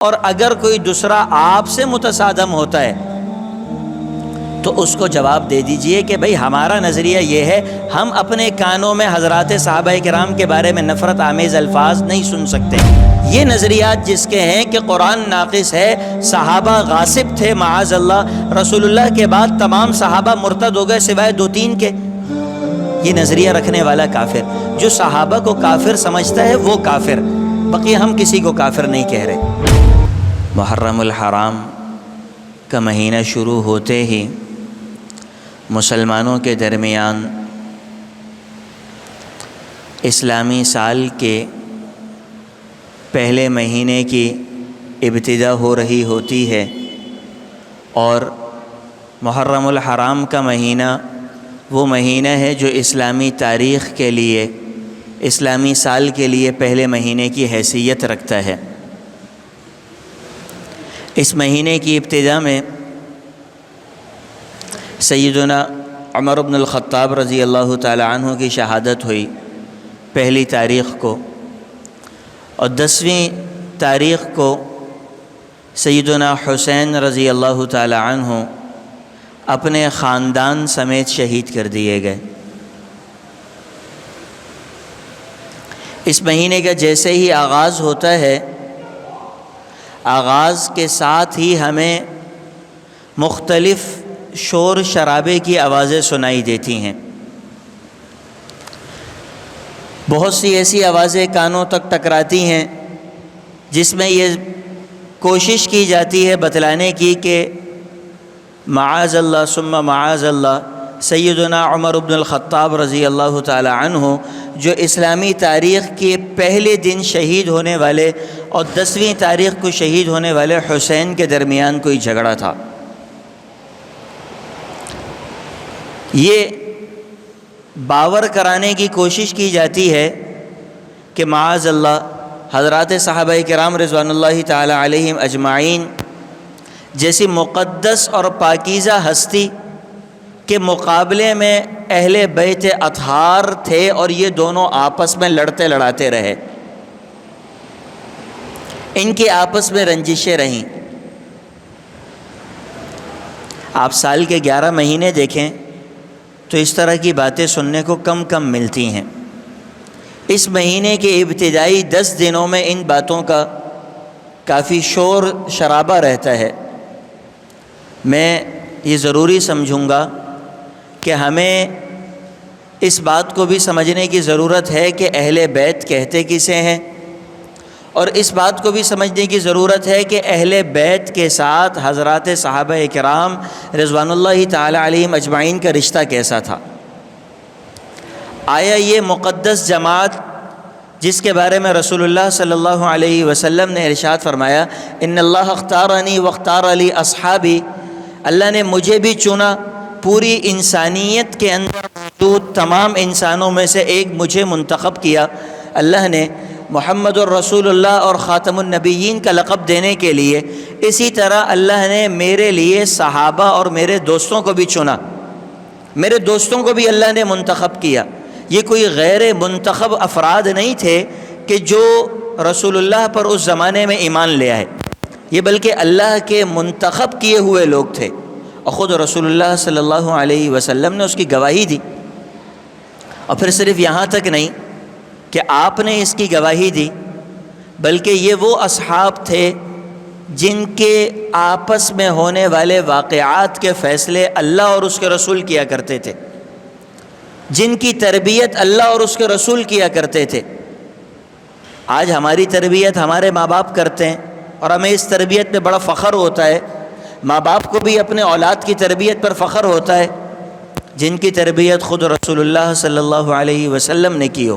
اور اگر کوئی دوسرا آپ سے متصادم ہوتا ہے تو اس کو جواب دے دیجئے کہ بھئی ہمارا نظریہ یہ ہے، ہم اپنے کانوں میں حضرات صحابہ کرام کے بارے میں نفرت آمیز الفاظ نہیں سن سکتے۔ یہ نظریات جس کے ہیں کہ قرآن ناقص ہے، صحابہ غاصب تھے معاذ اللہ، رسول اللہ کے بعد تمام صحابہ مرتد ہو گئے سوائے 2-3 کے، یہ نظریہ رکھنے والا کافر۔ جو صحابہ کو کافر سمجھتا ہے وہ کافر، بقیہ ہم کسی کو کافر نہیں کہہ رہے۔ محرم الحرام کا مہینہ شروع ہوتے ہی مسلمانوں کے درمیان اسلامی سال کے پہلے مہینے کی ابتدا ہو رہی ہوتی ہے، اور محرم الحرام کا مہینہ وہ مہینہ ہے جو اسلامی تاریخ کے لیے، اسلامی سال کے لیے پہلے مہینے کی حیثیت رکھتا ہے۔ اس مہینے کی ابتدا میں سیدنا عمر بن الخطاب رضی اللہ تعالی عنہ کی شہادت ہوئی پہلی تاریخ کو، اور 10ویں تاریخ کو سیدنا حسین رضی اللہ تعالی عنہ اپنے خاندان سمیت شہید کر دیے گئے۔ اس مہینے کا جیسے ہی آغاز ہوتا ہے، آغاز کے ساتھ ہی ہمیں مختلف شور شرابے کی آوازیں سنائی دیتی ہیں۔ بہت سی ایسی آوازیں کانوں تک ٹکراتی ہیں جس میں یہ کوشش کی جاتی ہے بتلانے کی کہ معاذ اللہ ثم معاذ اللہ، سیدنا عمر بن الخطاب رضی اللہ تعالی عنہ جو اسلامی تاریخ کے پہلے دن شہید ہونے والے اور 10ویں تاریخ کو شہید ہونے والے حسین کے درمیان کوئی جھگڑا تھا۔ یہ باور کرانے کی کوشش کی جاتی ہے کہ معاذ اللہ حضرات صحابہ کرام رضوان اللہ تعالی علیہم اجمعین جیسی مقدس اور پاکیزہ ہستی کے مقابلے میں اہل بیت اطہار تھے، اور یہ دونوں آپس میں لڑتے لڑاتے رہے، ان کی آپس میں رنجشیں رہیں۔ آپ سال کے 11 مہینے دیکھیں تو اس طرح کی باتیں سننے کو کم کم ملتی ہیں۔ اس مہینے کے ابتدائی 10 دنوں میں ان باتوں کا کافی شور شرابہ رہتا ہے۔ میں یہ ضروری سمجھوں گا کہ ہمیں اس بات کو بھی سمجھنے کی ضرورت ہے کہ اہل بیت کہتے کسے ہیں، اور اس بات کو بھی سمجھنے کی ضرورت ہے کہ اہل بیت کے ساتھ حضرات صحابہ کرام رضوان اللہ تعالی علیہم اجمعین کا رشتہ کیسا تھا۔ آیا یہ مقدس جماعت جس کے بارے میں رسول اللہ صلی اللہ علیہ وسلم نے ارشاد فرمایا ان اللہ اختارنی واختار لی اصحابی، اللہ نے مجھے بھی چنا، پوری انسانیت کے اندر موجود تمام انسانوں میں سے ایک مجھے منتخب کیا اللہ نے محمد الرسول اللہ اور خاتم النبیین کا لقب دینے کے لیے، اسی طرح اللہ نے میرے لیے صحابہ اور میرے دوستوں کو بھی چنا، میرے دوستوں کو بھی اللہ نے منتخب کیا۔ یہ کوئی غیر منتخب افراد نہیں تھے کہ جو رسول اللہ پر اس زمانے میں ایمان لے آئے، یہ بلکہ اللہ کے منتخب کیے ہوئے لوگ تھے، اور خود رسول اللہ صلی اللہ علیہ وسلم نے اس کی گواہی دی۔ اور پھر صرف یہاں تک نہیں کہ آپ نے اس کی گواہی دی، بلکہ یہ وہ اصحاب تھے جن کے آپس میں ہونے والے واقعات کے فیصلے اللہ اور اس کے رسول کیا کرتے تھے، جن کی تربیت اللہ اور اس کے رسول کیا کرتے تھے۔ آج ہماری تربیت ہمارے ماں باپ کرتے ہیں، اور ہمیں اس تربیت میں بڑا فخر ہوتا ہے، ماں باپ کو بھی اپنے اولاد کی تربیت پر فخر ہوتا ہے، جن کی تربیت خود رسول اللہ صلی اللہ علیہ وسلم نے کی ہو،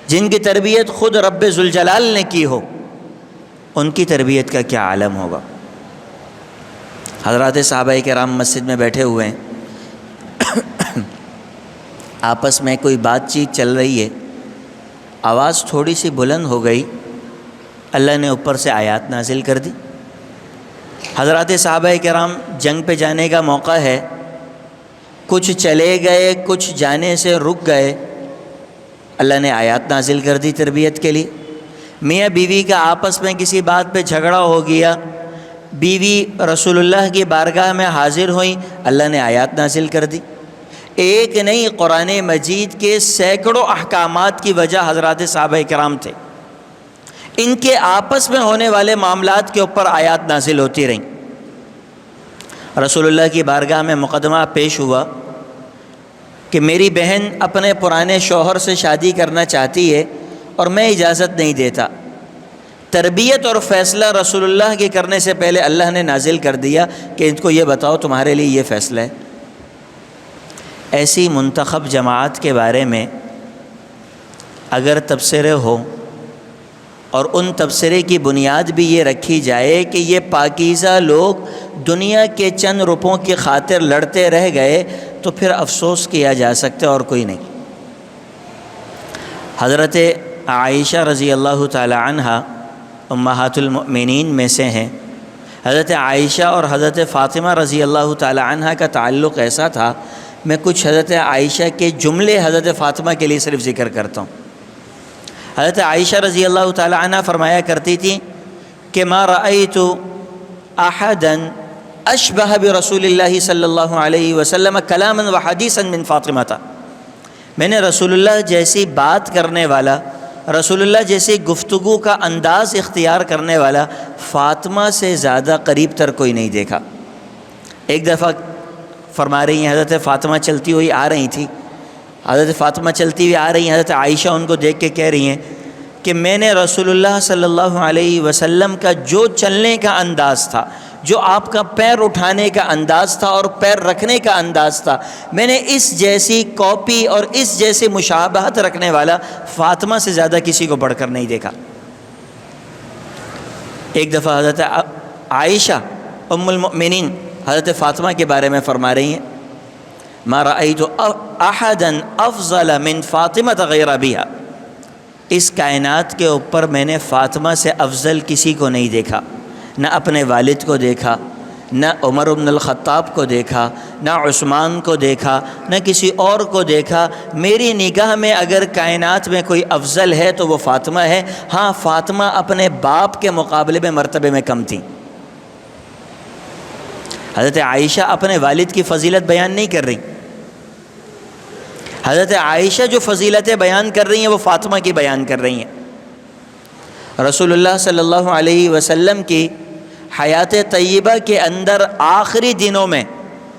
جن کی تربیت خود رب ذوالجلال نے کی ہو، ان کی تربیت کا کیا عالم ہوگا۔ حضرات صحابہ کرام مسجد میں بیٹھے ہوئے ہیں، آپس میں کوئی بات چیت چل رہی ہے، آواز تھوڑی سی بلند ہو گئی، اللہ نے اوپر سے آیات نازل کر دی۔ حضرات صحابہ کرام جنگ پہ جانے کا موقع ہے، کچھ چلے گئے، کچھ جانے سے رک گئے، اللہ نے آیات نازل کر دی تربیت کے لیے۔ میاں بیوی کا آپس میں کسی بات پہ جھگڑا ہو گیا، بیوی رسول اللہ کی بارگاہ میں حاضر ہوئیں، اللہ نے آیات نازل کر دی۔ ایک نہیں، قرآن مجید کے سینکڑوں احکامات کی وجہ حضرات صحابہ کرام تھے، ان کے آپس میں ہونے والے معاملات کے اوپر آیات نازل ہوتی رہیں۔ رسول اللہ کی بارگاہ میں مقدمہ پیش ہوا کہ میری بہن اپنے پرانے شوہر سے شادی کرنا چاہتی ہے اور میں اجازت نہیں دیتا۔ تربیت اور فیصلہ رسول اللہ کے کرنے سے پہلے اللہ نے نازل کر دیا کہ ان کو یہ بتاؤ تمہارے لیے یہ فیصلہ ہے۔ ایسی منتخب جماعت کے بارے میں اگر تبصرے ہوں اور ان تبصرے کی بنیاد بھی یہ رکھی جائے کہ یہ پاکیزہ لوگ دنیا کے چند روپوں کی خاطر لڑتے رہ گئے تو پھر افسوس کیا جا سکتا ہے اور کوئی نہیں۔ حضرت عائشہ رضی اللہ تعالی عنہا امہات المؤمنین میں سے ہیں۔ حضرت عائشہ اور حضرت فاطمہ رضی اللہ تعالی عنہا کا تعلق ایسا تھا، میں کچھ حضرت عائشہ کے جملے حضرت فاطمہ کے لیے صرف ذکر کرتا ہوں۔ حضرت عائشہ رضی اللہ تعالی عنہ فرمایا کرتی تھی کہ ما رأیت احدا اشبہ برسول اللہ صلی اللہ علیہ وسلم کلاما وحدیثا من فاطمہ، میں نے رسول اللہ جیسی بات کرنے والا، رسول اللہ جیسی گفتگو کا انداز اختیار کرنے والا فاطمہ سے زیادہ قریب تر کوئی نہیں دیکھا۔ ایک دفعہ فرما رہی ہیں حضرت فاطمہ چلتی ہوئی آ رہی تھی، حضرت فاطمہ چلتی ہوئی آ رہی ہیں، حضرت عائشہ ان کو دیکھ کے کہہ رہی ہیں کہ میں نے رسول اللہ صلی اللہ علیہ وسلم کا جو چلنے کا انداز تھا، جو آپ کا پیر اٹھانے کا انداز تھا اور پیر رکھنے کا انداز تھا، میں نے اس جیسی کاپی اور اس جیسی مشابہت رکھنے والا فاطمہ سے زیادہ کسی کو بڑھ کر نہیں دیکھا۔ ایک دفعہ حضرت عائشہ ام المؤمنین حضرت فاطمہ کے بارے میں فرما رہی ہیں ما رأیت احدا افضل من فاطمہ غیر ابیہا، اس کائنات کے اوپر میں نے فاطمہ سے افضل کسی کو نہیں دیکھا، نہ اپنے والد کو دیکھا، نہ عمر بن الخطاب کو دیکھا، نہ عثمان کو دیکھا، نہ کسی اور کو دیکھا۔ میری نگاہ میں اگر کائنات میں کوئی افضل ہے تو وہ فاطمہ ہے۔ ہاں، فاطمہ اپنے باپ کے مقابلے میں مرتبے میں کم تھی۔ حضرت عائشہ اپنے والد کی فضیلت بیان نہیں کر رہی، حضرت عائشہ جو فضیلتیں بیان کر رہی ہیں وہ فاطمہ کی بیان کر رہی ہیں۔ رسول اللہ صلی اللہ علیہ وسلم کی حیات طیبہ کے اندر آخری دنوں میں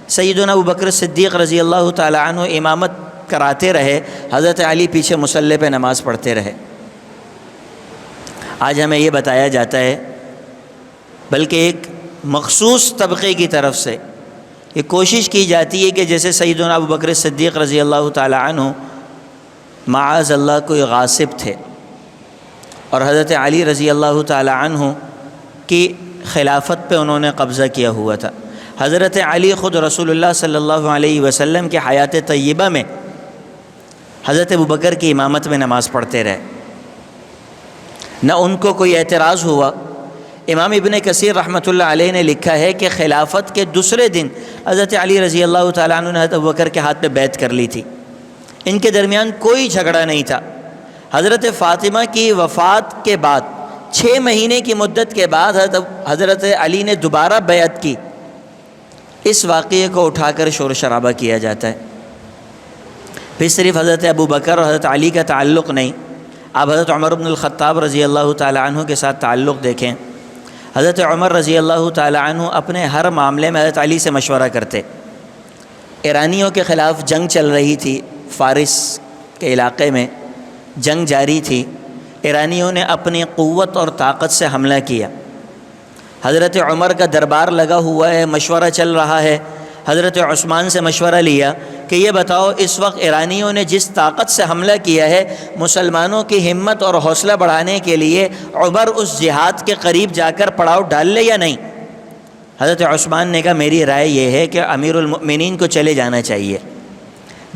سیدنا ابوبکر صدیق رضی اللہ تعالی عنہ امامت کراتے رہے، حضرت علی پیچھے مصلی پہ نماز پڑھتے رہے۔ آج ہمیں یہ بتایا جاتا ہے، بلکہ ایک مخصوص طبقے کی طرف سے یہ کوشش کی جاتی ہے کہ جیسے سیدنا ابوبکر صدیق رضی اللہ تعالی عنہ معاذ اللہ کوئی غاصب تھے اور حضرت علی رضی اللہ تعالی عنہ کی خلافت پہ انہوں نے قبضہ کیا ہوا تھا۔ حضرت علی خود رسول اللہ صلی اللہ علیہ وسلم کے حیات طیبہ میں حضرت ابوبکر کی امامت میں نماز پڑھتے رہے، نہ ان کو کوئی اعتراض ہوا۔ امام ابن کثیر رحمۃ اللہ علیہ نے لکھا ہے کہ خلافت کے دوسرے دن حضرت علی رضی اللہ تعالیٰ عنہ نے حضرت ابوبکر کے ہاتھ پہ بیعت کر لی تھی، ان کے درمیان کوئی جھگڑا نہیں تھا۔ حضرت فاطمہ کی وفات کے بعد 6 مہینے کی مدت کے بعد حضرت علی نے دوبارہ بیعت کی۔ اس واقعے کو اٹھا کر شور شرابہ کیا جاتا ہے۔ پھر صرف حضرت ابوبکر اور حضرت علی کا تعلق نہیں، آپ حضرت عمر بن الخطاب رضی اللہ تعالیٰ عنہ کے ساتھ تعلق دیکھیں۔ حضرت عمر رضی اللہ تعالیٰ عنہ اپنے ہر معاملے میں حضرت علی سے مشورہ کرتے۔ ایرانیوں کے خلاف جنگ چل رہی تھی، فارس کے علاقے میں جنگ جاری تھی، ایرانیوں نے اپنی قوت اور طاقت سے حملہ کیا۔ حضرت عمر کا دربار لگا ہوا ہے، مشورہ چل رہا ہے۔ حضرت عثمان سے مشورہ لیا کہ یہ بتاؤ اس وقت ایرانیوں نے جس طاقت سے حملہ کیا ہے، مسلمانوں کی ہمت اور حوصلہ بڑھانے کے لیے عمر اس جہاد کے قریب جا کر پڑاؤ ڈال لے یا نہیں؟ حضرت عثمان نے کہا میری رائے یہ ہے کہ امیر المؤمنین کو چلے جانا چاہیے۔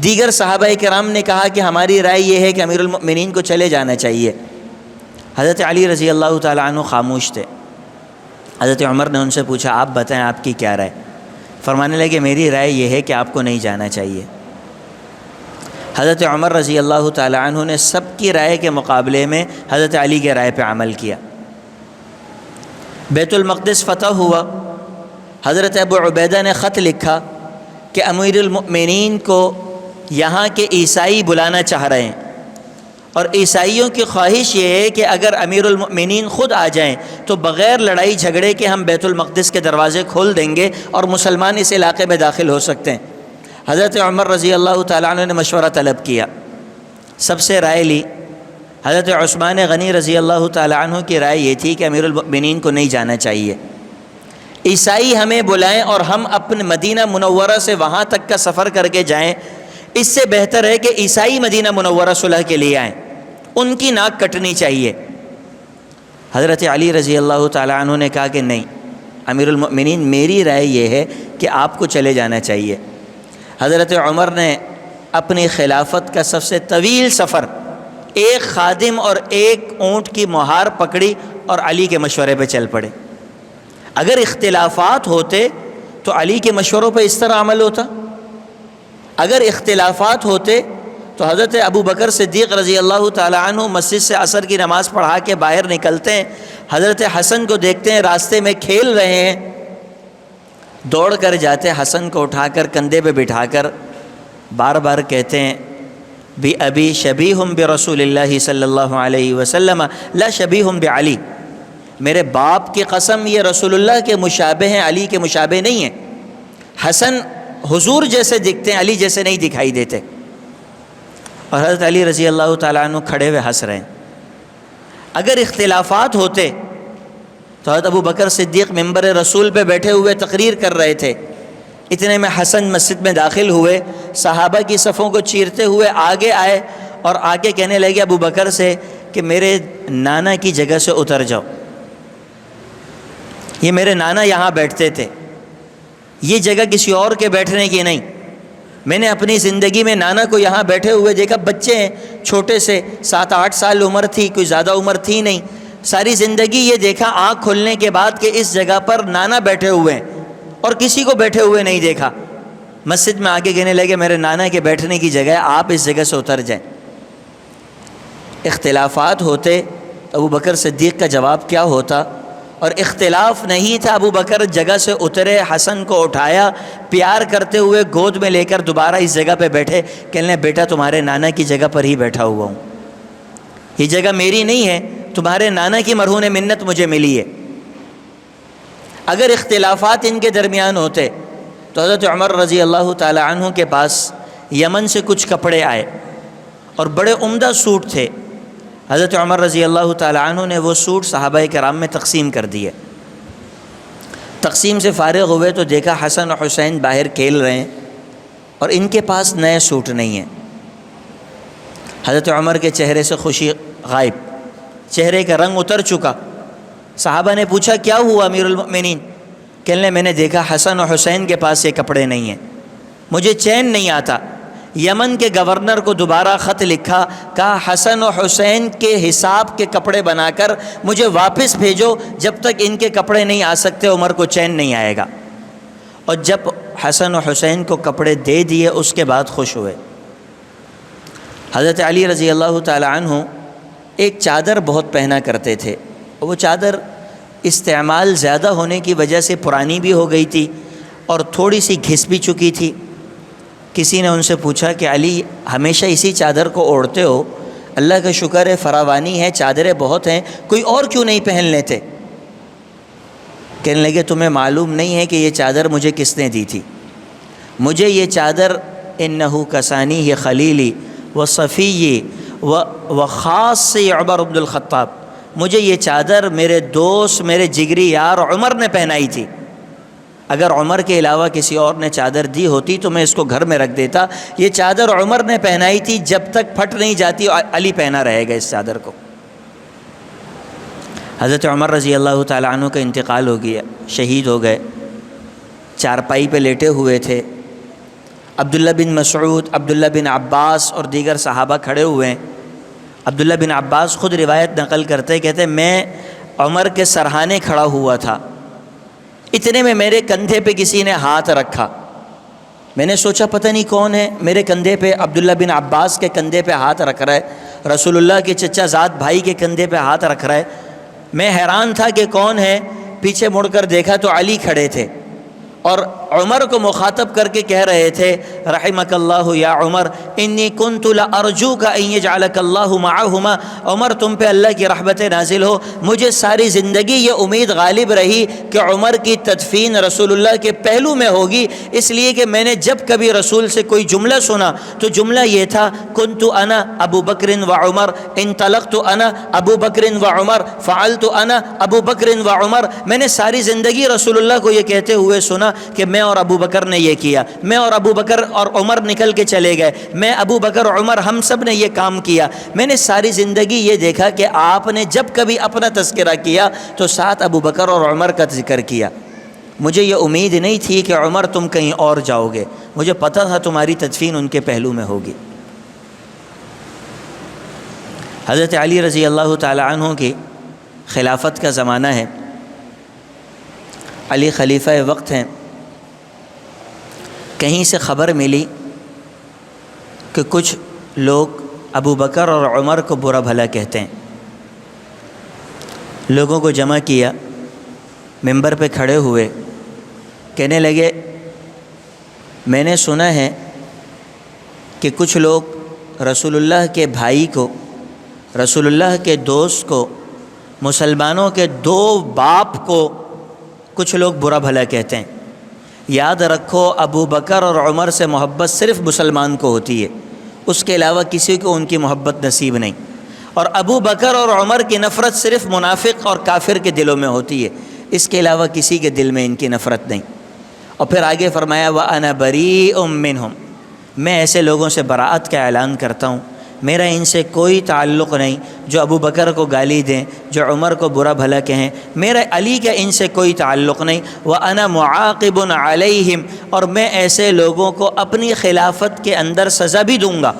دیگر صحابہ کرام نے کہا کہ ہماری رائے یہ ہے کہ امیر المؤمنین کو چلے جانا چاہیے۔ حضرت علی رضی اللہ تعالیٰ عنہ خاموش تھے۔ حضرت عمر نے ان سے پوچھا آپ بتائیں آپ کی کیا رائے؟ فرمانے لگے میری رائے یہ ہے کہ آپ کو نہیں جانا چاہیے۔ حضرت عمر رضی اللہ تعالی عنہ نے سب کی رائے کے مقابلے میں حضرت علی کے رائے پہ عمل کیا۔ بیت المقدس فتح ہوا، حضرت ابو عبیدہ نے خط لکھا کہ امیر المؤمنین کو یہاں کے عیسائی بلانا چاہ رہے ہیں، اور عیسائیوں کی خواہش یہ ہے کہ اگر امیر المؤمنین خود آ جائیں تو بغیر لڑائی جھگڑے کے ہم بیت المقدس کے دروازے کھول دیں گے اور مسلمان اس علاقے میں داخل ہو سکتے ہیں۔ حضرت عمر رضی اللہ تعالیٰ عنہ نے مشورہ طلب کیا، سب سے رائے لی۔ حضرت عثمان غنی رضی اللہ تعالیٰ عنہ کی رائے یہ تھی کہ امیر المؤمنین کو نہیں جانا چاہیے، عیسائی ہمیں بلائیں اور ہم اپنے مدینہ منورہ سے وہاں تک کا سفر کر کے جائیں، اس سے بہتر ہے کہ عیسائی مدینہ منورہ صلح کے لیے آئیں، ان کی ناک کٹنی چاہیے۔ حضرت علی رضی اللہ تعالیٰ عنہ نے کہا کہ نہیں امیر المؤمنین، میری رائے یہ ہے کہ آپ کو چلے جانا چاہیے۔ حضرت عمر نے اپنی خلافت کا سب سے طویل سفر ایک خادم اور ایک اونٹ کی مہار پکڑی اور علی کے مشورے پہ چل پڑے۔ اگر اختلافات ہوتے تو علی کے مشوروں پہ اس طرح عمل ہوتا، اگر اختلافات ہوتے تو حضرت ابو بکر صدیق رضی اللہ تعالی عنہ مسجد سے عصر کی نماز پڑھا کے باہر نکلتے ہیں، حضرت حسن کو دیکھتے ہیں راستے میں کھیل رہے ہیں، دوڑ کر جاتے حسن کو اٹھا کر کندھے پہ بٹھا کر بار بار کہتے ہیں بھی ابی شبیہم برسول اللہ صلی اللہ علیہ وسلم لا شبیہم بعلی، میرے باپ کی قسم یہ رسول اللہ کے مشابہ ہیں، علی کے مشابہ نہیں ہیں۔ حسن حضور جیسے دکھتے ہیں، علی جیسے نہیں دکھائی دیتے۔ اور حضرت علی رضی اللہ تعالیٰ عنہ کھڑے ہوئے ہنس رہے ہیں۔ اگر اختلافات ہوتے تو حضرت ابو بکر صدیق ممبر رسول پہ بیٹھے ہوئے تقریر کر رہے تھے، اتنے میں حسن مسجد میں داخل ہوئے، صحابہ کی صفوں کو چیرتے ہوئے آگے آئے اور آگے کہنے لگے ابو بکر سے کہ میرے نانا کی جگہ سے اتر جاؤ، یہ میرے نانا یہاں بیٹھتے تھے، یہ جگہ کسی اور کے بیٹھنے کی نہیں، میں نے اپنی زندگی میں نانا کو یہاں بیٹھے ہوئے دیکھا، بچے ہیں چھوٹے سے 7-8 سال عمر تھی، کوئی زیادہ عمر تھی نہیں، ساری زندگی یہ دیکھا آنکھ کھلنے کے بعد کہ اس جگہ پر نانا بیٹھے ہوئے ہیں اور کسی کو بیٹھے ہوئے نہیں دیکھا۔ مسجد میں آگے کہنے لگے میرے نانا کے بیٹھنے کی جگہ ہے، آپ اس جگہ سے اتر جائیں۔ اختلافات ہوتے ابو بکر صدیق کا جواب کیا ہوتا؟ اور اختلاف نہیں تھا، ابو بکر جگہ سے اترے، حسن کو اٹھایا، پیار کرتے ہوئے گود میں لے کر دوبارہ اس جگہ پہ بیٹھے، کہنے بیٹا تمہارے نانا کی جگہ پر ہی بیٹھا ہوا ہوں، یہ جگہ میری نہیں ہے، تمہارے نانا کی مرہون منت مجھے ملی ہے۔ اگر اختلافات ان کے درمیان ہوتے تو حضرت عمر رضی اللہ تعالی عنہ کے پاس یمن سے کچھ کپڑے آئے اور بڑے عمدہ سوٹ تھے، حضرت عمر رضی اللہ تعالی عنہ نے وہ سوٹ صحابہ کرام میں تقسیم کر دیے۔ تقسیم سے فارغ ہوئے تو دیکھا حسن اور حسین باہر کھیل رہے ہیں اور ان کے پاس نئے سوٹ نہیں ہیں۔ حضرت عمر کے چہرے سے خوشی غائب، چہرے کا رنگ اتر چکا۔ صحابہ نے پوچھا کیا ہوا امیر المؤمنین؟ کہنے میں نے دیکھا حسن اور حسین کے پاس یہ کپڑے نہیں ہیں، مجھے چین نہیں آتا۔ یمن کے گورنر کو دوبارہ خط لکھا، کہا حسن و حسین کے حساب کے کپڑے بنا کر مجھے واپس بھیجو، جب تک ان کے کپڑے نہیں آ سکتے عمر کو چین نہیں آئے گا۔ اور جب حسن و حسین کو کپڑے دے دیے اس کے بعد خوش ہوئے۔ حضرت علی رضی اللہ تعالی عنہ ایک چادر بہت پہنا کرتے تھے، وہ چادر استعمال زیادہ ہونے کی وجہ سے پرانی بھی ہو گئی تھی اور تھوڑی سی گھس بھی چکی تھی۔ کسی نے ان سے پوچھا کہ علی ہمیشہ اسی چادر کو اوڑھتے ہو، اللہ کا شکر ہے فراوانی ہے، چادریں بہت ہیں، کوئی اور کیوں نہیں پہن لیتے؟ کہنے لگے تمہیں معلوم نہیں ہے کہ یہ چادر مجھے کس نے دی تھی؟ مجھے یہ چادر انہو کسانی یہ خلیلی و صفی و خاص سے عمر بن الخطاب، مجھے یہ چادر میرے دوست میرے جگری یار عمر نے پہنائی تھی، اگر عمر کے علاوہ کسی اور نے چادر دی ہوتی تو میں اس کو گھر میں رکھ دیتا، یہ چادر عمر نے پہنائی تھی، جب تک پھٹ نہیں جاتی علی پہنا رہے گا اس چادر کو۔ حضرت عمر رضی اللہ تعالیٰ عنہ کا انتقال ہو گیا، شہید ہو گئے، چارپائی پہ لیٹے ہوئے تھے۔ عبداللہ بن مسعود، عبداللہ بن عباس اور دیگر صحابہ کھڑے ہوئے ہیں۔ عبداللہ بن عباس خود روایت نقل کرتے، کہتے میں عمر کے سرہانے کھڑا ہوا تھا، اتنے میں میرے کندھے پہ کسی نے ہاتھ رکھا، میں نے سوچا پتہ نہیں کون ہے، میرے کندھے پہ عبداللہ بن عباس کے کندھے پہ ہاتھ رکھ رہا ہے، رسول اللہ کے چچا زاد بھائی کے کندھے پہ ہاتھ رکھ رہا ہے۔ میں حیران تھا کہ کون ہے، پیچھے مڑ کر دیکھا تو علی کھڑے تھے اور عمر کو مخاطب کر کے کہہ رہے تھے رحمک اللہ یا عمر انی کنت لارجوک ان یجعلک اللہ معہما، عمر تم پہ اللہ کی رحمتیں نازل ہو، مجھے ساری زندگی یہ امید غالب رہی کہ عمر کی تدفین رسول اللہ کے پہلو میں ہوگی، اس لیے کہ میں نے جب کبھی رسول سے کوئی جملہ سنا تو جملہ یہ تھا کنت انا ابو بکر و عمر انطلقت انا ابو بکر و عمر فعلت انا ابو بکر و عمر، میں نے ساری زندگی رسول اللہ کو یہ کہتے ہوئے سنا کہ میں اور ابو بکر نے یہ کیا، میں اور ابو بکر اور عمر نکل کے چلے گئے، میں ابو بکر اور عمر ہم سب نے یہ کام کیا۔ میں نے ساری زندگی یہ دیکھا کہ آپ نے جب کبھی اپنا تذکرہ کیا تو ساتھ ابو بکر اور عمر کا ذکر کیا۔ مجھے یہ امید نہیں تھی کہ عمر تم کہیں اور جاؤ گے، مجھے پتہ تھا تمہاری تدفین ان کے پہلو میں ہوگی۔ حضرت علی رضی اللہ تعالی عنہ کی خلافت کا زمانہ ہے، علی خلیفہ وقت ہیں، کہیں سے خبر ملی کہ کچھ لوگ ابو بکر اور عمر کو برا بھلا کہتے ہیں۔ لوگوں کو جمع کیا، ممبر پہ کھڑے ہوئے، کہنے لگے میں نے سنا ہے کہ کچھ لوگ رسول اللہ کے بھائی کو، رسول اللہ کے دوست کو، مسلمانوں کے دو باپ کو کچھ لوگ برا بھلا کہتے ہیں۔ یاد رکھو ابو بکر اور عمر سے محبت صرف مسلمان کو ہوتی ہے، اس کے علاوہ کسی کو ان کی محبت نصیب نہیں، اور ابو بکر اور عمر کی نفرت صرف منافق اور کافر کے دلوں میں ہوتی ہے، اس کے علاوہ کسی کے دل میں ان کی نفرت نہیں۔ اور پھر آگے فرمایا وَأَنَا بَرِيءٌ مِّنْهُمْ، میں ایسے لوگوں سے براءت کا اعلان کرتا ہوں، میرا ان سے کوئی تعلق نہیں جو ابو بکر کو گالی دیں، جو عمر کو برا بھلا کہیں، میرا علی کا ان سے کوئی تعلق نہیں۔ وَأَنَا مُعَاقِبٌ عَلَيْهِمْ، اور میں ایسے لوگوں کو اپنی خلافت کے اندر سزا بھی دوں گا،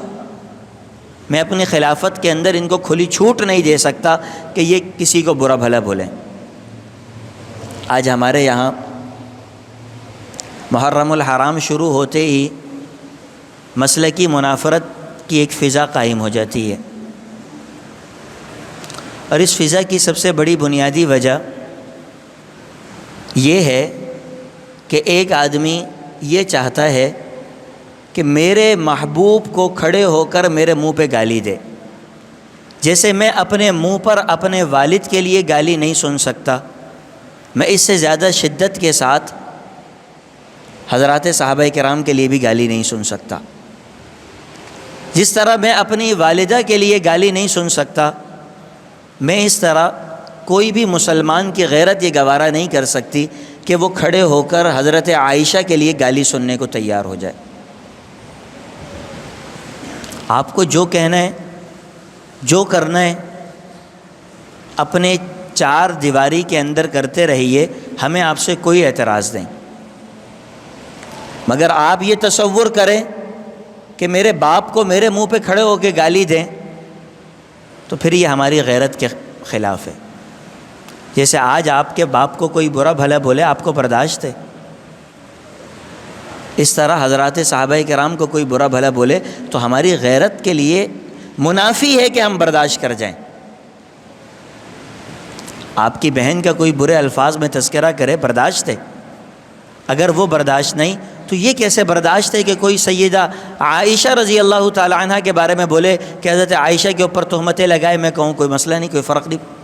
میں اپنی خلافت کے اندر ان کو کھلی چھوٹ نہیں دے سکتا کہ یہ کسی کو برا بھلا بولیں۔ آج ہمارے یہاں محرم الحرام شروع ہوتے ہی مسلکی منافرت کی ایک فضا قائم ہو جاتی ہے، اور اس فضا کی سب سے بڑی بنیادی وجہ یہ ہے کہ ایک آدمی یہ چاہتا ہے کہ میرے محبوب کو کھڑے ہو کر میرے منہ پہ گالی دے، جیسے میں اپنے منہ پر اپنے والد کے لیے گالی نہیں سن سکتا، میں اس سے زیادہ شدت کے ساتھ حضرات صحابہ کرام کے لیے بھی گالی نہیں سن سکتا۔ جس طرح میں اپنی والدہ کے لیے گالی نہیں سن سکتا، میں اس طرح کوئی بھی مسلمان کی غیرت یہ گوارا نہیں کر سکتی کہ وہ کھڑے ہو کر حضرت عائشہ کے لیے گالی سننے کو تیار ہو جائے۔ آپ کو جو کہنا ہے، جو کرنا ہے، اپنے چار دیواری کے اندر کرتے رہیے، ہمیں آپ سے کوئی اعتراض نہیں، مگر آپ یہ تصور کریں کہ میرے باپ کو میرے منہ پہ کھڑے ہو کے گالی دیں تو پھر یہ ہماری غیرت کے خلاف ہے۔ جیسے آج آپ کے باپ کو کوئی برا بھلا بولے آپ کو برداشت ہے، اس طرح حضرات صحابہ کرام کو کوئی برا بھلا بولے تو ہماری غیرت کے لیے منافی ہے کہ ہم برداشت کر جائیں۔ آپ کی بہن کا کوئی برے الفاظ میں تذکرہ کرے، برداشت ہے، اگر وہ برداشت نہیں تو یہ کیسے برداشت ہے کہ کوئی سیدہ عائشہ رضی اللہ تعالی عنہ کے بارے میں بولے کہ حضرت عائشہ کے اوپر تہمتیں لگائے، میں کہوں کوئی مسئلہ نہیں، کوئی فرق نہیں۔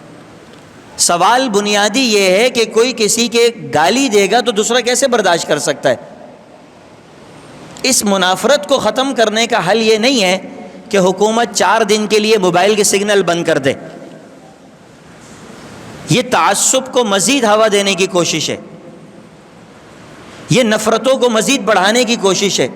سوال بنیادی یہ ہے کہ کوئی کسی کے گالی دے گا تو دوسرا کیسے برداشت کر سکتا ہے؟ اس منافرت کو ختم کرنے کا حل یہ نہیں ہے کہ حکومت 4 دن کے لیے موبائل کے سگنل بند کر دے، یہ تعصب کو مزید ہوا دینے کی کوشش ہے، یہ نفرتوں کو مزید بڑھانے کی کوشش ہے۔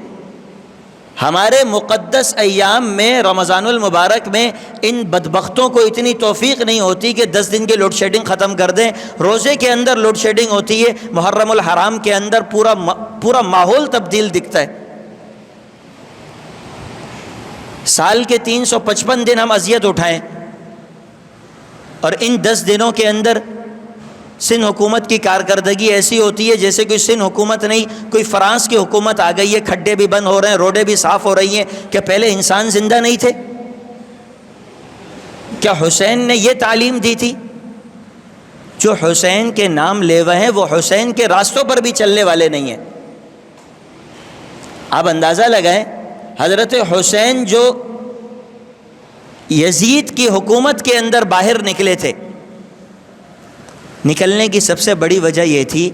ہمارے مقدس ایام میں، رمضان المبارک میں، ان بدبختوں کو اتنی توفیق نہیں ہوتی کہ 10 دن کے لوڈ شیڈنگ ختم کر دیں۔ روزے کے اندر لوڈ شیڈنگ ہوتی ہے، محرم الحرام کے اندر پورا ماحول تبدیل دکھتا ہے۔ سال کے 355 دن ہم اذیت اٹھائیں اور ان 10 دنوں کے اندر سندھ حکومت کی کارکردگی ایسی ہوتی ہے جیسے کوئی سندھ حکومت نہیں، کوئی فرانس کی حکومت آ گئی ہے، کھڈے بھی بند ہو رہے ہیں، روڈیں بھی صاف ہو رہی ہیں۔ کیا پہلے انسان زندہ نہیں تھے؟ کیا حسین نے یہ تعلیم دی تھی؟ جو حسین کے نام لیوا ہیں وہ حسین کے راستوں پر بھی چلنے والے نہیں ہیں۔ آپ اندازہ لگائیں، حضرت حسین جو یزید کی حکومت کے اندر باہر نکلے تھے، نکلنے کی سب سے بڑی وجہ یہ تھی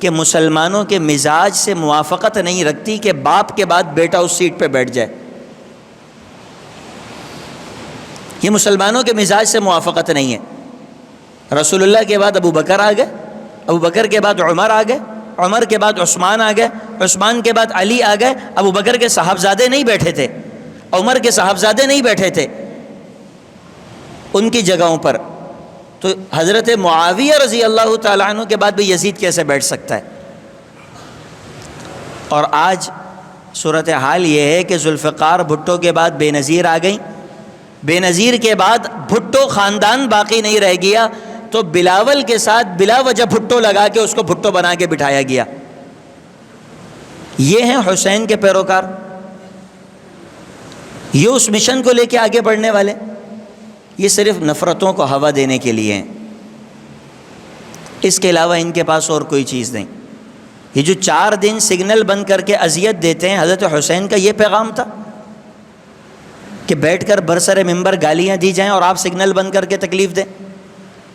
کہ مسلمانوں کے مزاج سے موافقت نہیں رکھتی کہ باپ کے بعد بیٹا اس سیٹ پہ بیٹھ جائے۔ یہ مسلمانوں کے مزاج سے موافقت نہیں ہے۔ رسول اللہ کے بعد ابو بکر آ گئے، ابو بکر کے بعد عمر آ گئے، عمر کے بعد عثمان آ گئے، عثمان کے بعد علی آ گئے۔ ابو بکر کے صاحبزادے نہیں بیٹھے تھے، عمر کے صاحبزادے نہیں بیٹھے تھے ان کی جگہوں پر، تو حضرت معاویہ رضی اللہ تعالیٰ عنہ کے بعد بھی یزید کیسے بیٹھ سکتا ہے؟ اور آج صورتحال یہ ہے کہ ذوالفقار بھٹو کے بعد بے نظیر آ گئیں، بے نظیر کے بعد بھٹو خاندان باقی نہیں رہ گیا، تو بلاول کے ساتھ بلا وجہ بھٹو لگا کے اس کو بھٹو بنا کے بٹھایا گیا۔ یہ ہیں حسین کے پیروکار، یہ اس مشن کو لے کے آگے بڑھنے والے، یہ صرف نفرتوں کو ہوا دینے کے لیے ہیں، اس کے علاوہ ان کے پاس اور کوئی چیز نہیں۔ یہ جو 4 دن سگنل بند کر کے اذیت دیتے ہیں، حضرت حسین کا یہ پیغام تھا کہ بیٹھ کر برسر ممبر گالیاں دی جائیں اور آپ سگنل بند کر کے تکلیف دیں،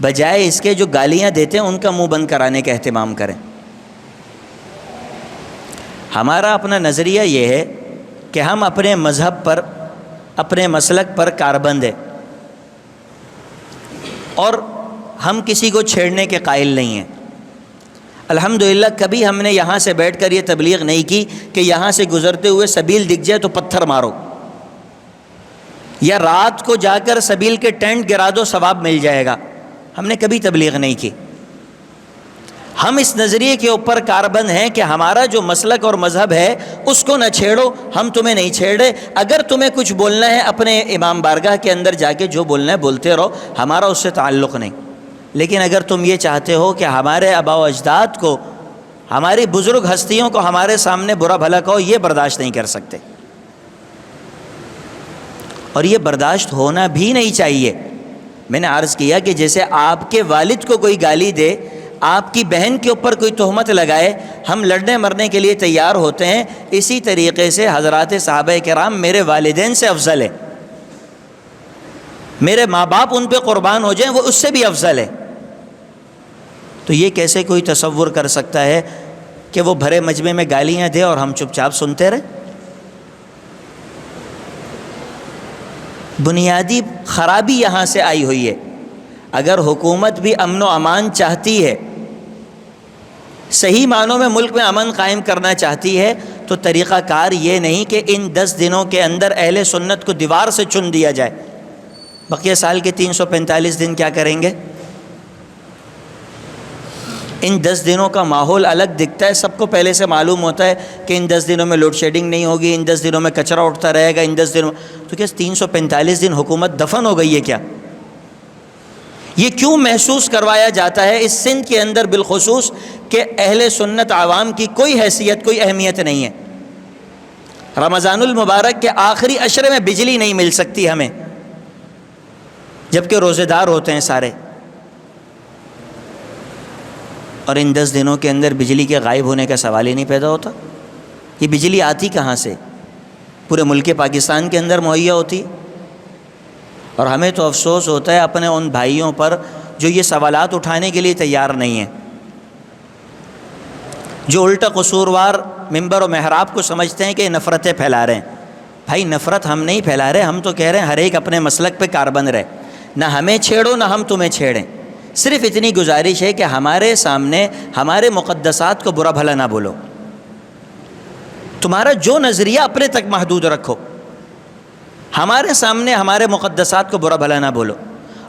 بجائے اس کے جو گالیاں دیتے ہیں ان کا منہ بند کرانے کا اہتمام کریں۔ ہمارا اپنا نظریہ یہ ہے کہ ہم اپنے مذہب پر، اپنے مسلک پر کاربند ہیں، اور ہم کسی کو چھیڑنے کے قائل نہیں ہیں۔ الحمدللہ کبھی ہم نے یہاں سے بیٹھ کر یہ تبلیغ نہیں کی کہ یہاں سے گزرتے ہوئے سبیل دکھ جائے تو پتھر مارو، یا رات کو جا کر سبیل کے ٹینٹ گرا دو ثواب مل جائے گا، ہم نے کبھی تبلیغ نہیں کی۔ ہم اس نظریے کے اوپر کاربند ہیں کہ ہمارا جو مسلک اور مذہب ہے اس کو نہ چھیڑو، ہم تمہیں نہیں چھیڑے، اگر تمہیں کچھ بولنا ہے اپنے امام بارگاہ کے اندر جا کے جو بولنا ہے بولتے رہو، ہمارا اس سے تعلق نہیں۔ لیکن اگر تم یہ چاہتے ہو کہ ہمارے آباء و اجداد کو، ہماری بزرگ ہستیوں کو ہمارے سامنے برا بھلا کہو، یہ برداشت نہیں کر سکتے، اور یہ برداشت ہونا بھی نہیں چاہیے۔ میں نے عرض کیا کہ جیسے آپ کے والد کو کوئی گالی دے، آپ کی بہن کے اوپر کوئی تہمت لگائے، ہم لڑنے مرنے کے لیے تیار ہوتے ہیں، اسی طریقے سے حضرات صحابہ کرام میرے والدین سے افضل ہے، میرے ماں باپ ان پہ قربان ہو جائیں وہ اس سے بھی افضل ہے۔ تو یہ کیسے کوئی تصور کر سکتا ہے کہ وہ بھرے مجمع میں گالیاں دے اور ہم چپ چاپ سنتے رہیں؟ بنیادی خرابی یہاں سے آئی ہوئی ہے۔ اگر حکومت بھی امن و امان چاہتی ہے، صحیح معنوں میں ملک میں امن قائم کرنا چاہتی ہے، تو طریقہ کار یہ نہیں کہ ان 10 دنوں کے اندر اہل سنت کو دیوار سے چن دیا جائے۔ بقیہ سال کے 345 دن کیا کریں گے؟ ان 10 دنوں کا ماحول الگ دکھتا ہے، سب کو پہلے سے معلوم ہوتا ہے کہ ان 10 دنوں میں لوڈ شیڈنگ نہیں ہوگی، ان 10 دنوں میں کچرا اٹھتا رہے گا، ان 10 دنوں تو کیا 345 دن حکومت دفن ہو گئی ہے کیا؟ یہ کیوں محسوس کروایا جاتا ہے اس سندھ کے اندر بالخصوص کہ اہل سنت عوام کی کوئی حیثیت، کوئی اہمیت نہیں ہے؟ رمضان المبارک کے آخری عشرے میں بجلی نہیں مل سکتی ہمیں، جبکہ روزے دار ہوتے ہیں سارے، اور ان 10 دنوں کے اندر بجلی کے غائب ہونے کا سوال ہی نہیں پیدا ہوتا۔ یہ بجلی آتی کہاں سے؟ پورے ملک پاکستان کے اندر مہیا ہوتی، اور ہمیں تو افسوس ہوتا ہے اپنے ان بھائیوں پر جو یہ سوالات اٹھانے کے لیے تیار نہیں ہیں، جو الٹا قصوروار ممبر و محراب کو سمجھتے ہیں کہ نفرتیں پھیلا رہے ہیں۔ بھائی نفرت ہم نہیں پھیلا رہے، ہم تو کہہ رہے ہیں ہر ایک اپنے مسلک پہ کاربند رہے، نہ ہمیں چھیڑو نہ ہم تمہیں چھیڑیں۔ صرف اتنی گزارش ہے کہ ہمارے سامنے ہمارے مقدسات کو برا بھلا نہ بولو، تمہارا جو نظریہ اپنے تک محدود رکھو، ہمارے سامنے ہمارے مقدسات کو برا بھلا نہ بولو۔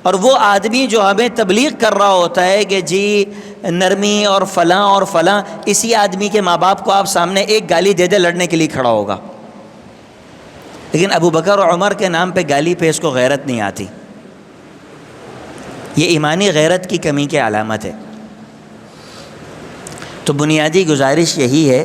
اور وہ آدمی جو ہمیں تبلیغ کر رہا ہوتا ہے کہ جی نرمی اور فلاں، اسی آدمی کے ماں باپ کو آپ سامنے ایک گالی دے دے لڑنے کے لیے کھڑا ہوگا، لیکن ابو بکر اور عمر کے نام پہ گالی پہ اس کو غیرت نہیں آتی۔ یہ ایمانی غیرت کی کمی کی علامت ہے۔ تو بنیادی گزارش یہی ہے،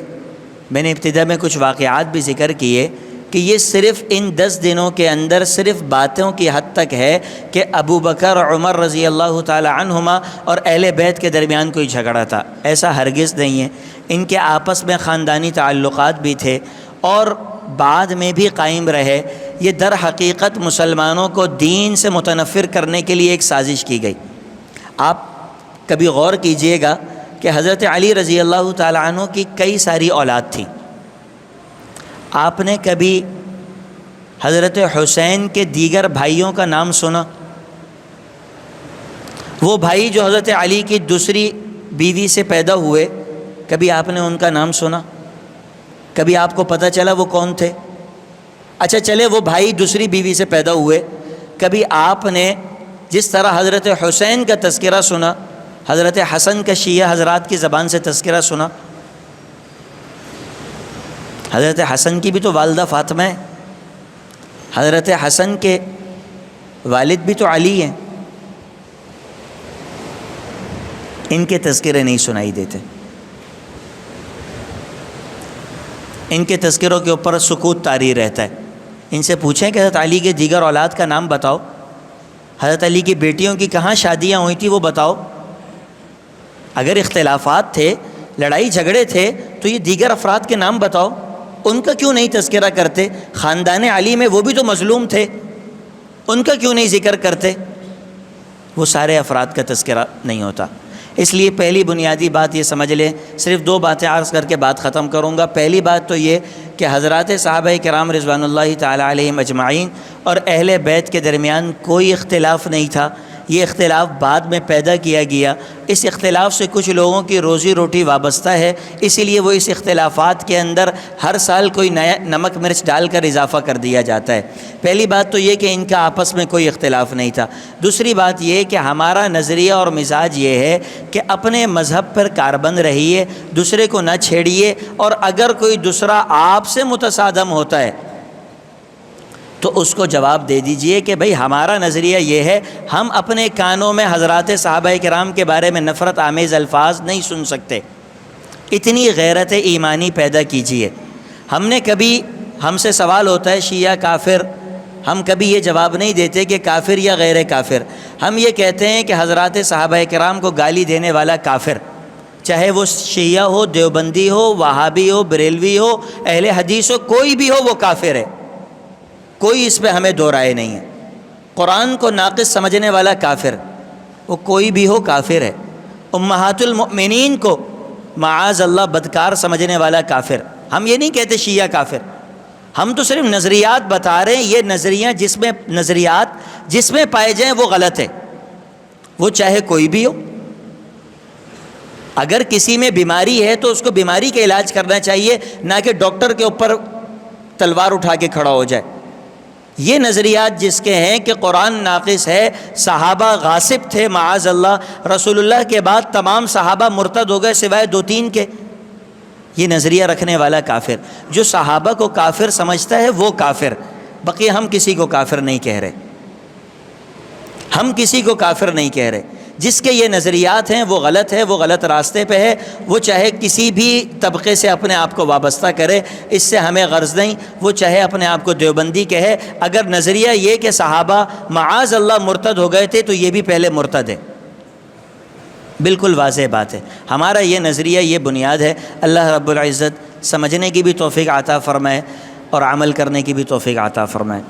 میں نے ابتدا میں کچھ واقعات بھی ذکر کیے کہ یہ صرف ان 10 دنوں کے اندر صرف باتوں کی حد تک ہے کہ ابو بکر اور عمر رضی اللہ تعالی عنہما اور اہل بیت کے درمیان کوئی جھگڑا تھا، ایسا ہرگز نہیں ہے۔ ان کے آپس میں خاندانی تعلقات بھی تھے اور بعد میں بھی قائم رہے۔ یہ در حقیقت مسلمانوں کو دین سے متنفر کرنے کے لیے ایک سازش کی گئی۔ آپ کبھی غور کیجئے گا کہ حضرت علی رضی اللہ تعالی عنہ کی کئی ساری اولاد تھیں، آپ نے کبھی حضرت حسین کے دیگر بھائیوں کا نام سنا؟ وہ بھائی جو حضرت علی کی دوسری بیوی سے پیدا ہوئے، کبھی آپ نے ان کا نام سنا؟ کبھی آپ کو پتہ چلا وہ کون تھے؟ اچھا چلے وہ بھائی دوسری بیوی سے پیدا ہوئے، کبھی آپ نے جس طرح حضرت حسین کا تذکرہ سنا، حضرت حسن کا شیعہ حضرات کی زبان سے تذکرہ سنا؟ حضرت حسن کی بھی تو والدہ فاطمہ ہے، حضرت حسن کے والد بھی تو علی ہیں، ان کے تذکرے نہیں سنائی دیتے، ان کے تذکروں کے اوپر سکوت طاری رہتا ہے۔ ان سے پوچھیں کہ حضرت علی کے دیگر اولاد کا نام بتاؤ، حضرت علی کی بیٹیوں کی کہاں شادیاں ہوئی تھیں وہ بتاؤ۔ اگر اختلافات تھے، لڑائی جھگڑے تھے تو یہ دیگر افراد کے نام بتاؤ، ان کا کیوں نہیں تذکرہ کرتے؟ خاندان علی میں وہ بھی تو مظلوم تھے، ان کا کیوں نہیں ذکر کرتے؟ وہ سارے افراد کا تذکرہ نہیں ہوتا۔ اس لیے پہلی بنیادی بات یہ سمجھ لیں، صرف 2 باتیں عرض کر کے بات ختم کروں گا۔ پہلی بات تو یہ کہ حضرات صحابہ کرام رضوان اللہ تعالی علیہم اجمعین اور اہل بیت کے درمیان کوئی اختلاف نہیں تھا، یہ اختلاف بعد میں پیدا کیا گیا۔ اس اختلاف سے کچھ لوگوں کی روزی روٹی وابستہ ہے، اسی لیے وہ اس اختلافات کے اندر ہر سال کوئی نیا نمک مرچ ڈال کر اضافہ کر دیا جاتا ہے۔ پہلی بات تو یہ کہ ان کا آپس میں کوئی اختلاف نہیں تھا۔ دوسری بات یہ کہ ہمارا نظریہ اور مزاج یہ ہے کہ اپنے مذہب پر کاربند رہیے، دوسرے کو نہ چھیڑیے، اور اگر کوئی دوسرا آپ سے متصادم ہوتا ہے تو اس کو جواب دے دیجئے کہ بھئی ہمارا نظریہ یہ ہے، ہم اپنے کانوں میں حضرات صحابہ کرام کے بارے میں نفرت آمیز الفاظ نہیں سن سکتے۔ اتنی غیرت ایمانی پیدا کیجئے۔ ہم سے سوال ہوتا ہے شیعہ کافر، ہم کبھی یہ جواب نہیں دیتے کہ کافر یا غیر کافر، ہم یہ کہتے ہیں کہ حضرات صحابہ کرام کو گالی دینے والا کافر، چاہے وہ شیعہ ہو، دیوبندی ہو، وہابی ہو، بریلوی ہو، اہل حدیث ہو، کوئی بھی ہو وہ کافر ہے، کوئی اس پہ ہمیں دو رائے نہیں ہے۔ قرآن کو ناقص سمجھنے والا کافر، وہ کوئی بھی ہو کافر ہے۔ امہات المؤمنین کو معاذ اللہ بدکار سمجھنے والا کافر۔ ہم یہ نہیں کہتے شیعہ کافر، ہم تو صرف نظریات بتا رہے ہیں۔ یہ نظریات جس میں پائے جائیں وہ غلط ہے، وہ چاہے کوئی بھی ہو۔ اگر کسی میں بیماری ہے تو اس کو بیماری کا علاج کرنا چاہیے، نہ کہ ڈاکٹر کے اوپر تلوار اٹھا کے کھڑا ہو جائے۔ یہ نظریات جس کے ہیں کہ قرآن ناقص ہے، صحابہ غاصب تھے معاذ اللہ، رسول اللہ کے بعد تمام صحابہ مرتد ہو گئے سوائے 2-3 کے، یہ نظریہ رکھنے والا کافر۔ جو صحابہ کو کافر سمجھتا ہے وہ کافر، بقیہ ہم کسی کو کافر نہیں کہہ رہے، ہم کسی کو کافر نہیں کہہ رہے۔ جس کے یہ نظریات ہیں وہ غلط ہے، وہ غلط راستے پہ ہے، وہ چاہے کسی بھی طبقے سے اپنے آپ کو وابستہ کرے، اس سے ہمیں غرض نہیں، وہ چاہے اپنے آپ کو دیوبندی کہے۔ اگر نظریہ یہ کہ صحابہ معاذ اللہ مرتد ہو گئے تھے تو یہ بھی پہلے مرتد ہے، بالکل واضح بات ہے۔ ہمارا یہ نظریہ، یہ بنیاد ہے۔ اللہ رب العزت سمجھنے کی بھی توفیق عطا فرمائے اور عمل کرنے کی بھی توفیق عطا فرمائے۔